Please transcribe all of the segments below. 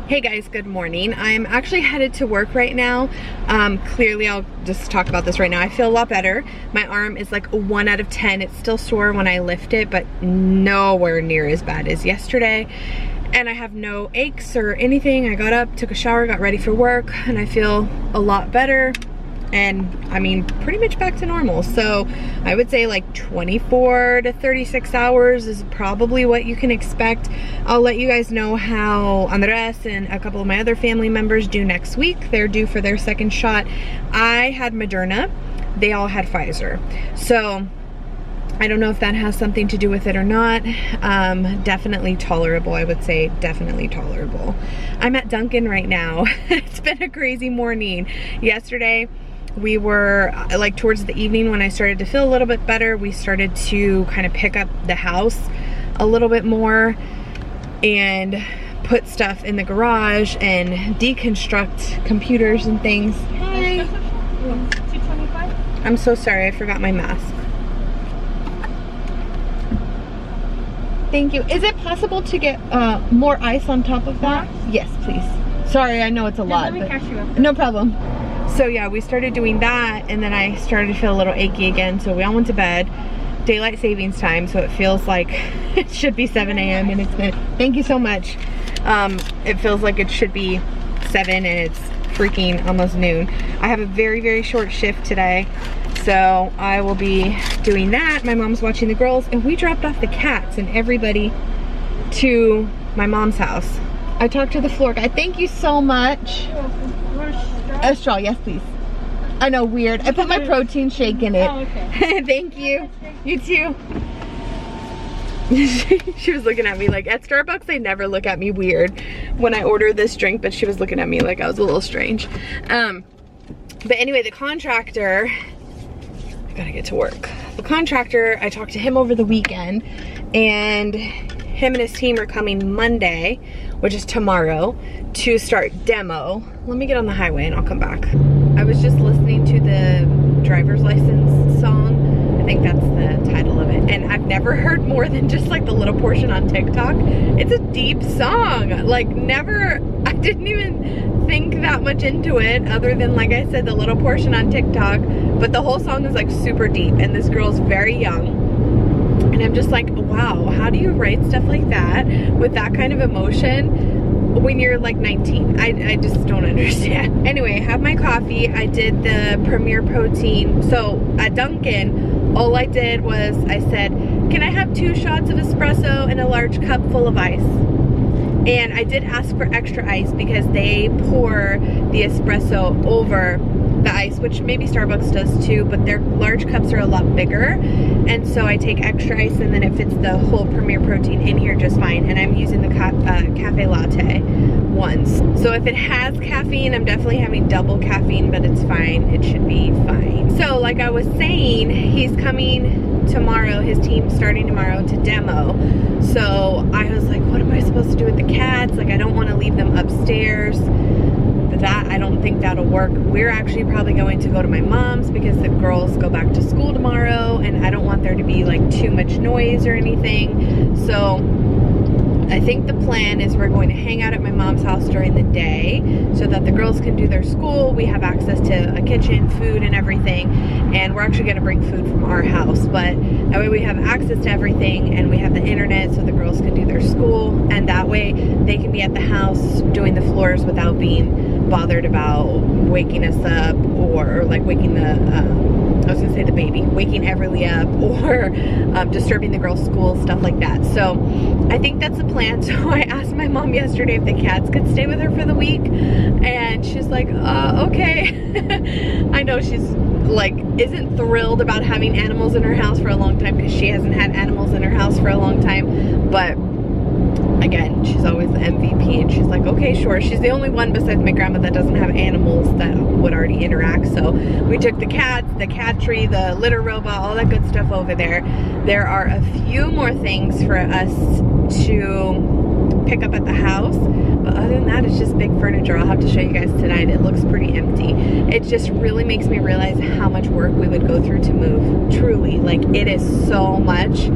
Hey guys, good morning. I'm actually headed to work right now. Clearly I'll just talk about this right now. I feel a lot better. My arm is like a 1 out of 10. It's still sore when I lift it, but nowhere near as bad as yesterday. And I have no aches or anything. I got up, took a shower, got ready for work, and I feel a lot better. And I mean, pretty much back to normal. So I would say like 24 to 36 hours is probably what you can expect. I'll let you guys know how Andres and a couple of my other family members do next week. They're due for their second shot. I had Moderna, they all had Pfizer. So I don't know if that has something to do with it or not. Definitely tolerable, I would say, definitely tolerable. I'm at Dunkin' right now. It's been a crazy morning. Yesterday, we were like towards the evening when I started to feel a little bit better, we started to kind of pick up the house a little bit more and put stuff in the garage and deconstruct computers and things. Hi. 225. I'm so sorry, I forgot my mask. Thank you. Is it possible to get more ice on top of that? Yes, please. Sorry, I know it's a lot. Let me catch you up. No problem. So yeah, we started doing that, and then I started to feel a little achy again, so we all went to bed. Daylight savings time, so it feels like it should be 7 a.m. and it's been, thank you so much. It feels like it should be 7 and it's freaking almost noon. I have a very, very short shift today, so I will be doing that. My mom's watching the girls, and we dropped off the cats and everybody to my mom's house. I talked to the floor guy. Thank you so much. A straw, yes please. I know, weird. I put my protein shake in it. Oh, okay. Thank you. You too. She was looking at me like, at Starbucks they never look at me weird when I order this drink, but she was looking at me like I was a little strange. But anyway, the contractor, I gotta get to work. The contractor, I talked to him over the weekend, and him and his team are coming Monday, which is tomorrow, to start demo. Let me get on the highway and I'll come back. I was just listening to the driver's license song. I think that's the title of it. And I've never heard more than just like the little portion on TikTok. It's a deep song. Like I didn't even think that much into it other than, like I said, the little portion on TikTok. But the whole song is like super deep, and this girl's very young. And I'm just like, wow, how do you write stuff like that with that kind of emotion when you're like 19? I just don't understand. Anyway, I have my coffee. I did the Premier Protein. So at Dunkin', all I did was I said, can I have 2 shots of espresso and a large cup full of ice? And I did ask for extra ice because they pour the espresso over the ice, which maybe Starbucks does too, but their large cups are a lot bigger, and so I take extra ice, and then it fits the whole Premier Protein in here just fine. And I'm using the cafe latte ones, so if it has caffeine, I'm definitely having double caffeine, but it's fine, it should be fine. So like I was saying, he's coming tomorrow, his team's starting tomorrow to demo. So I was like, what am I supposed to do with the cats? Like, I don't want to leave them upstairs. That, I don't think that'll work. We're actually probably going to go to my mom's because the girls go back to school tomorrow, and I don't want there to be like too much noise or anything. So I think the plan is we're going to hang out at my mom's house during the day so that the girls can do their school. We have access to a kitchen, food and everything, and we're actually going to bring food from our house, but that way we have access to everything, and we have the internet so the girls can do their school, and that way they can be at the house doing the floors without being bothered about waking us up, or like waking the I was gonna say the baby, waking Everly up, or disturbing the girls' school, stuff like that. So I think that's the plan. So I asked my mom yesterday if the cats could stay with her for the week, and she's like, okay. I know she's like isn't thrilled about having animals in her house for a long time because she hasn't had animals in her house for a long time, but again, she's always the MVP, and she's like, okay, sure. She's the only one besides my grandma that doesn't have animals that would already interact. So we took the cats, the cat tree, the litter robot, all that good stuff over there. There are a few more things for us to pick up at the house, but other than that, it's just big furniture. I'll have to show you guys tonight. It looks pretty empty. It just really makes me realize how much work we would go through to move. Truly, like, it is so much.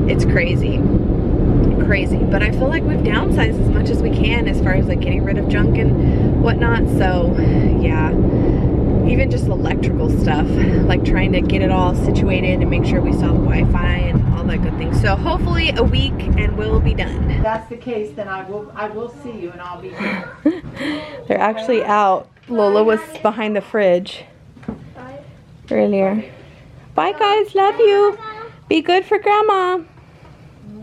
It's crazy. crazy, but I feel like we've downsized as much as we can as far as like getting rid of junk and whatnot. So yeah, even just electrical stuff, like trying to get it all situated and make sure we still have Wi-Fi and all that good thing. So hopefully a week and we'll be done. If that's the case, then I will see you and I'll be here. They're actually out. Lola was behind the fridge earlier. Bye guys, love you. Be good for grandma.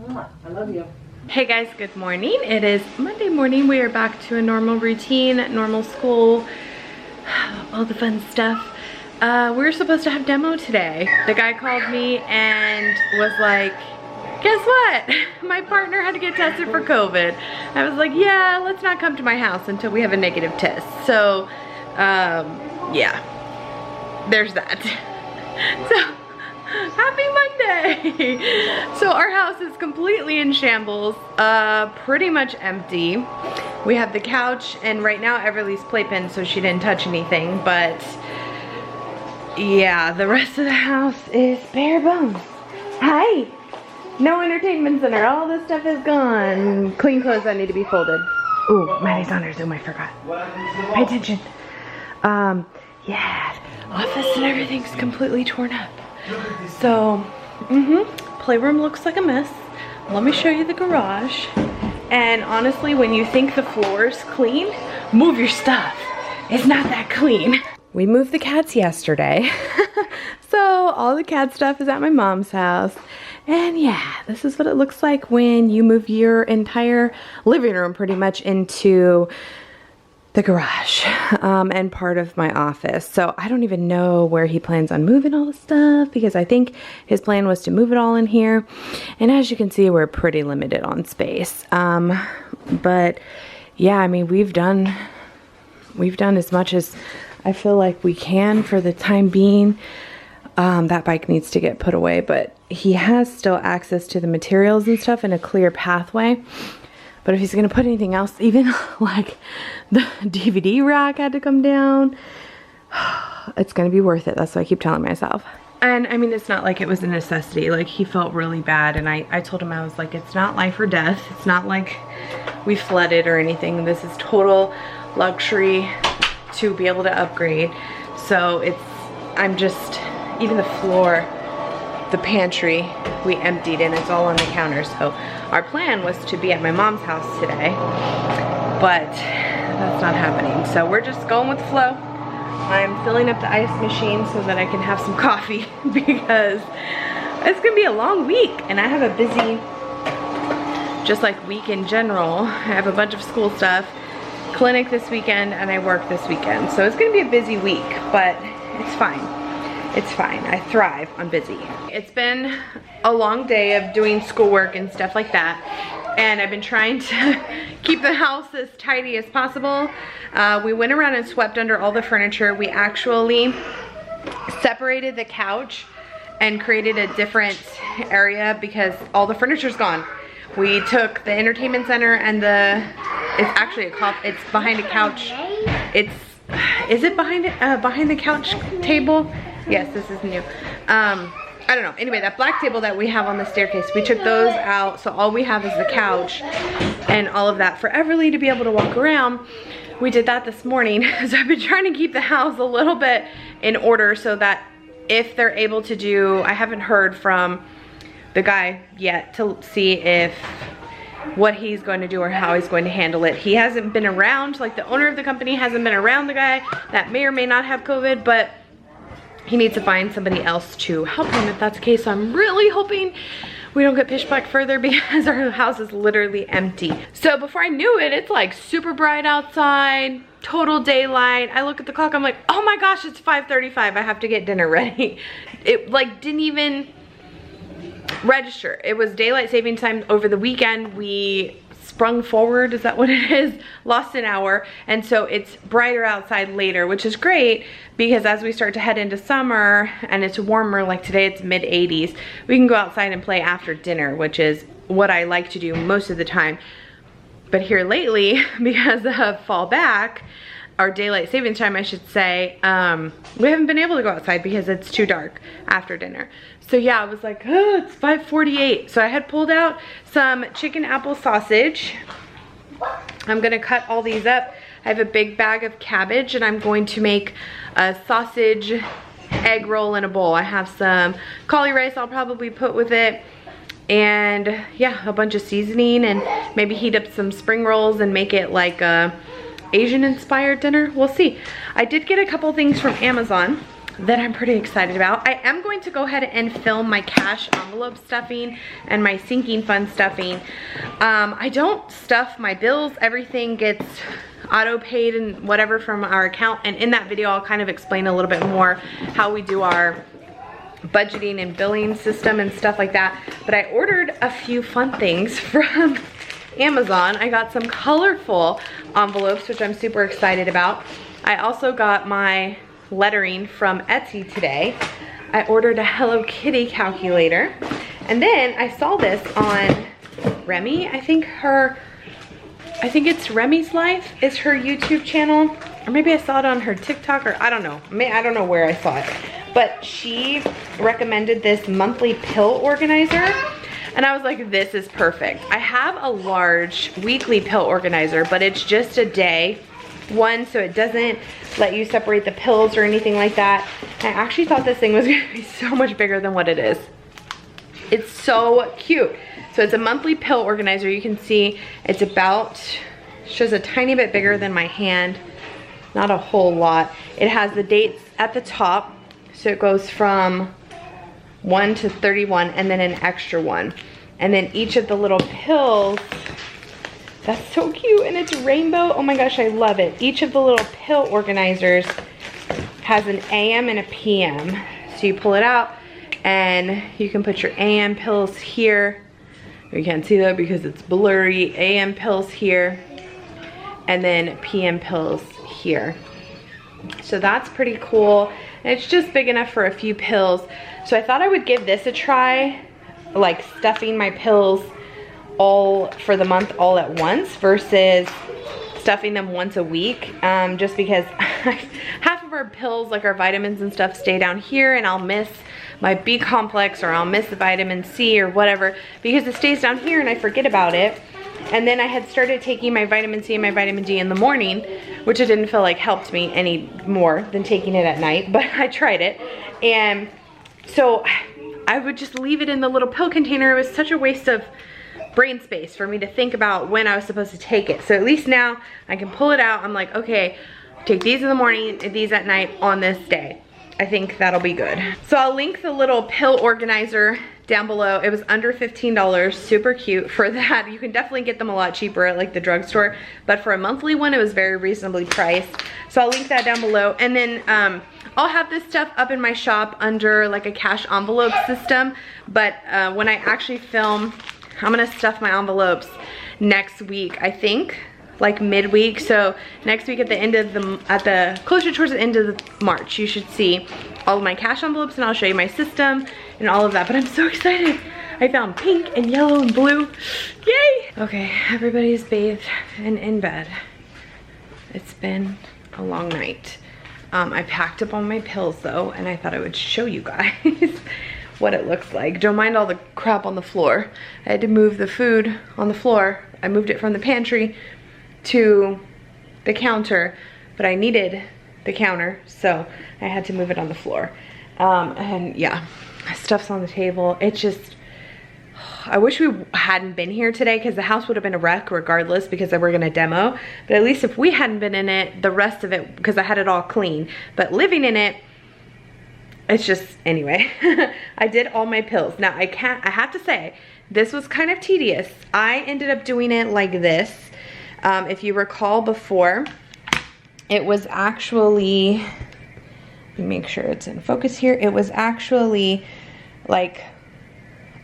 I love you. Hey guys, good morning. It is Monday morning. We are back to a normal routine, normal school, all the fun stuff. We were supposed to have demo today. The guy called me and was like, guess what? My partner had to get tested for COVID. I was like, yeah, let's not come to my house until we have a negative test. So, yeah, there's that. So, happy Monday. So our house is completely in shambles, pretty much empty. We have the couch and right now Everly's playpen, so she didn't touch anything, but yeah, the rest of the house is bare bones. Hi. No entertainment center. All this stuff is gone. Clean clothes that need to be folded. Ooh, Maddie's on her Zoom. I forgot. Pay attention. Yeah, office and everything's completely torn up. So, playroom looks like a mess. Let me show you the garage. And honestly, when you think the floor's clean, move your stuff. It's not that clean. We moved the cats yesterday. So all the cat stuff is at my mom's house. And yeah, this is what it looks like when you move your entire living room pretty much into the garage and part of my office. So I don't even know where he plans on moving all the stuff because I think his plan was to move it all in here. And as you can see, we're pretty limited on space. But yeah, I mean, we've done as much as I feel like we can for the time being. That bike needs to get put away, but he has still access to the materials and stuff and a clear pathway. But if he's gonna put anything else, even like the DVD rack had to come down, it's gonna be worth it. That's what I keep telling myself. And I mean, it's not like it was a necessity. Like, he felt really bad, and I told him, I was like, it's not life or death. It's not like we flooded or anything. This is total luxury to be able to upgrade. So I'm just, even the floor, the pantry, we emptied and it's all on the counter. So our plan was to be at my mom's house today, but that's not happening. So we're just going with the flow. I'm filling up the ice machine so that I can have some coffee because it's gonna be a long week and I have a busy, just like week in general. I have a bunch of school stuff, clinic this weekend, and I work this weekend. So it's gonna be a busy week, but it's fine. It's fine. I thrive on busy. It's been a long day of doing schoolwork and stuff like that, and I've been trying to keep the house as tidy as possible. We went around and swept under all the furniture. We actually separated the couch and created a different area because all the furniture's gone. We took the entertainment center and it's actually it's behind a couch. Is it behind the couch table? Yes, this is new. I don't know. Anyway, that black table that we have on the staircase, we took those out. So all we have is the couch and all of that for Everly to be able to walk around. We did that this morning. So I've been trying to keep the house a little bit in order so that if they're able to do, I haven't heard from the guy yet to see what he's going to do or how he's going to handle it. He hasn't been around, like the owner of the company hasn't been around the guy that may or may not have COVID, but he needs to find somebody else to help him if that's the case. So I'm really hoping we don't get pitch black further because our house is literally empty. So before I knew it, it's like super bright outside, total daylight. I look at the clock, I'm like, oh my gosh, it's 5:35. I have to get dinner ready. It like didn't even register. It was daylight saving time over the weekend. We sprung forward, is that what it is? Lost an hour, and so it's brighter outside later, which is great because as we start to head into summer and it's warmer, like today it's mid 80s, we can go outside and play after dinner, which is what I like to do most of the time. But here lately, because of fall back, our daylight savings time, I should say, we haven't been able to go outside because it's too dark after dinner. So yeah, I was like, oh, it's 5:48. So I had pulled out some chicken apple sausage. I'm gonna cut all these up. I have a big bag of cabbage and I'm going to make a sausage egg roll in a bowl. I have some cauli rice I'll probably put with it. And yeah, a bunch of seasoning and maybe heat up some spring rolls and make it like a Asian inspired dinner. We'll see. I did get a couple things from Amazon that I'm pretty excited about. I am going to go ahead and film my cash envelope stuffing and my sinking fund stuffing. I don't stuff my bills. Everything gets auto paid and whatever from our account. And in that video, I'll kind of explain a little bit more how we do our budgeting and billing system and stuff like that. But I ordered a few fun things from Amazon. I got some colorful envelopes, which I'm super excited about. I also got my lettering from Etsy today. I ordered a Hello Kitty calculator. And then I saw this on Remy. I think it's Remy's Life is her YouTube channel. Or maybe I saw it on her TikTok, or I don't know. I don't know where I saw it. But she recommended this monthly pill organizer. And I was like, this is perfect. I have a large weekly pill organizer, but it's just a day one, so it doesn't let you separate the pills or anything like that. I actually thought this thing was gonna be so much bigger than what it is. It's so cute. So it's a monthly pill organizer. You can see it's about, shows a tiny bit bigger than my hand. Not a whole lot. It has the dates at the top. So it goes from 1 to 31 and then an extra one. And then each of the little pills, that's so cute, and it's rainbow. Oh my gosh, I love it. Each of the little pill organizers has an AM and a PM. So you pull it out and you can put your AM pills here. You can't see that because it's blurry. AM pills here and then PM pills here. So that's pretty cool. And it's just big enough for a few pills. So I thought I would give this a try, like stuffing my pills all for the month all at once versus stuffing them once a week, just because half of our pills, like our vitamins and stuff, stay down here, and I'll miss my B complex or I'll miss the vitamin C or whatever because it stays down here and I forget about it. And then I had started taking my vitamin C and my vitamin D in the morning, which I didn't feel like helped me any more than taking it at night, but I tried it. And so I would just leave it in the little pill container. It was such a waste of brain space for me to think about when I was supposed to take it. So at least now I can pull it out. I'm like, okay, take these in the morning, these at night on this day. I think that'll be good. So I'll link the little pill organizer down below. It was under $15, super cute for that. You can definitely get them a lot cheaper at like the drugstore, but for a monthly one, it was very reasonably priced. So I'll link that down below. And then I'll have this stuff up in my shop under like a cash envelope system. But when I actually film, I'm gonna stuff my envelopes next week, I think, like midweek. So next week at the end of closer towards the end of March, you should see all of my cash envelopes, and I'll show you my system and all of that. But I'm so excited. I found pink and yellow and blue. Yay! Okay, everybody's bathed and in bed. It's been a long night. I packed up all my pills though, and I thought I would show you guys what it looks like. Don't mind all the crap on the floor. I had to move the food on the floor. I moved it from the pantry to the counter, but I needed the counter, so I had to move it on the floor. And yeah, stuff's on the table. It's just, I wish we hadn't been here today because the house would have been a wreck regardless because we're gonna demo. But at least if we hadn't been in it, the rest of it, because I had it all clean. But living in it, it's just, anyway. I did all my pills. Now I have to say, this was kind of tedious. I ended up doing it like this. If you recall before, it was actually, let me make sure it's in focus here. It was actually like,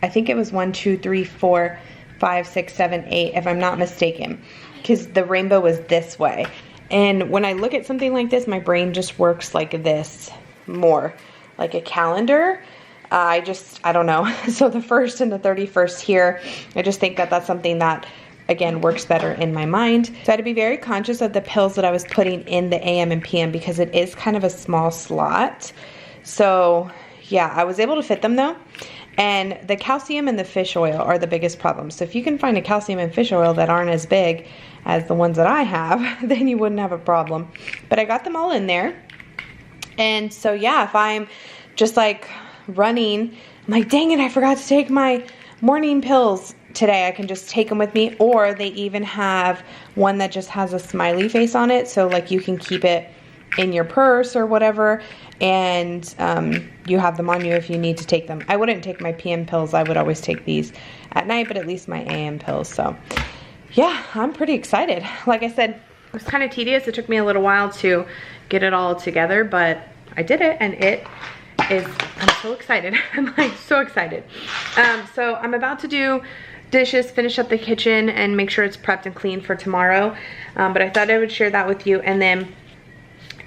I think it was 1, 2, 3, 4, 5, 6, 7, 8, if I'm not mistaken, because the rainbow was this way. And when I look at something like this, my brain just works like this more, like a calendar. I don't know. So the 1st and the 31st here, I just think that that's something that again, works better in my mind. So I had to be very conscious of the pills that I was putting in the AM and PM because it is kind of a small slot. So yeah, I was able to fit them though. And the calcium and the fish oil are the biggest problem. So if you can find a calcium and fish oil that aren't as big as the ones that I have, then you wouldn't have a problem. But I got them all in there. And so yeah, if I'm just like running, I'm like, dang it, I forgot to take my morning pills today. I can just take them with me. Or they even have one that just has a smiley face on it. So like you can keep it in your purse or whatever, and you have them on you if you need to take them. I wouldn't take my PM pills. I would always take these at night, but at least my AM pills. So yeah, I'm pretty excited. Like I said, it was kind of tedious. It took me a little while to get it all together, but I did it, and it is, I'm so excited. I'm like so excited. So I'm about to do dishes, finish up the kitchen, and make sure it's prepped and clean for tomorrow. But I thought I would share that with you. And then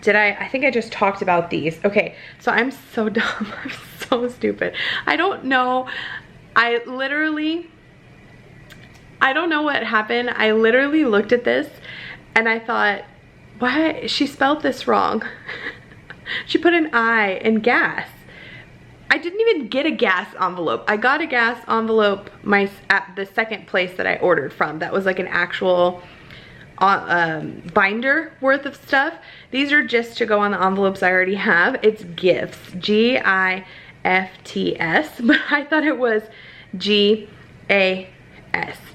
I think I just talked about these. Okay, so I'm so dumb. I'm so stupid. I don't know. I don't know what happened. I literally looked at this and I thought, why? She spelled this wrong. She put an I in gas. I didn't even get a gas envelope. I got a gas envelope at the second place that I ordered from. That was like an actual binder worth of stuff. These are just to go on the envelopes I already have. It's gifts, Gifts, but I thought it was GAS.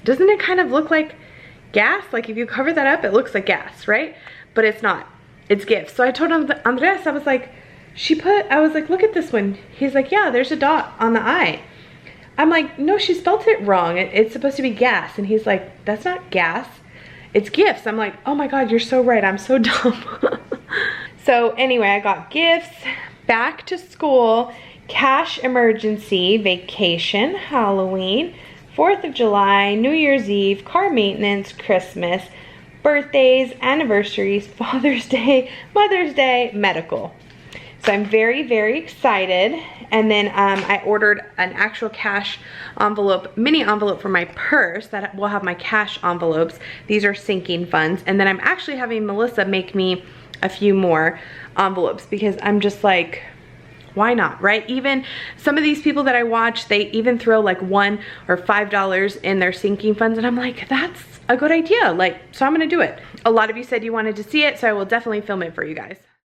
Doesn't it kind of look like gas? Like if you cover that up, it looks like gas, right? But it's not. It's gifts. So I told Andres, I was like, I was like, look at this one. He's like, yeah, there's a dot on the I. I'm like, no, she spelled it wrong. It's supposed to be gas. And he's like, that's not gas. It's gifts. I'm like, oh my God, you're so right. I'm so dumb. So anyway, I got gifts, back to school, cash emergency, vacation, Halloween, 4th of July, New Year's Eve, car maintenance, Christmas, birthdays, anniversaries, Father's Day, Mother's Day, medical. So I'm very, very excited. And then I ordered an actual cash envelope, mini envelope for my purse that will have my cash envelopes. These are sinking funds. And then I'm actually having Melissa make me a few more envelopes because I'm just like, why not, right? Even some of these people that I watch, they even throw like $1 or $5 in their sinking funds. And I'm like, that's a good idea. Like, so I'm gonna do it. A lot of you said you wanted to see it, so I will definitely film it for you guys.